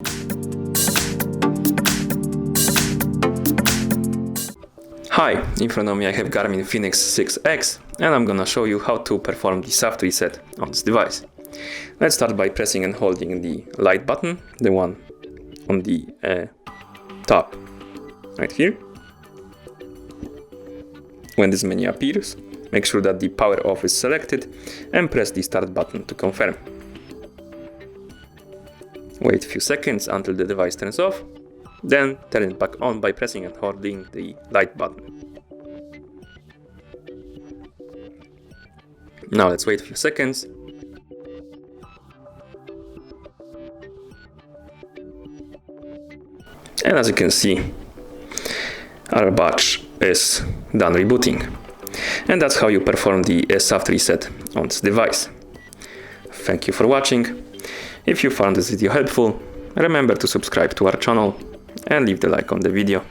Hi, in front of me I have Garmin Fenix 6X and I'm gonna show you how to perform the soft reset on this device. Let's start by pressing and holding the light button, the one on the top right here. When this menu appears, make sure that the power off is selected and press the start button to confirm. Wait a few seconds until the device turns off, then turn it back on by pressing and holding the light button. Now let's wait a few seconds. And as you can see, our watch is done rebooting. And that's how you perform the soft reset on this device. Thank you for watching. If you found this video helpful, remember to subscribe to our channel and leave the like on the video.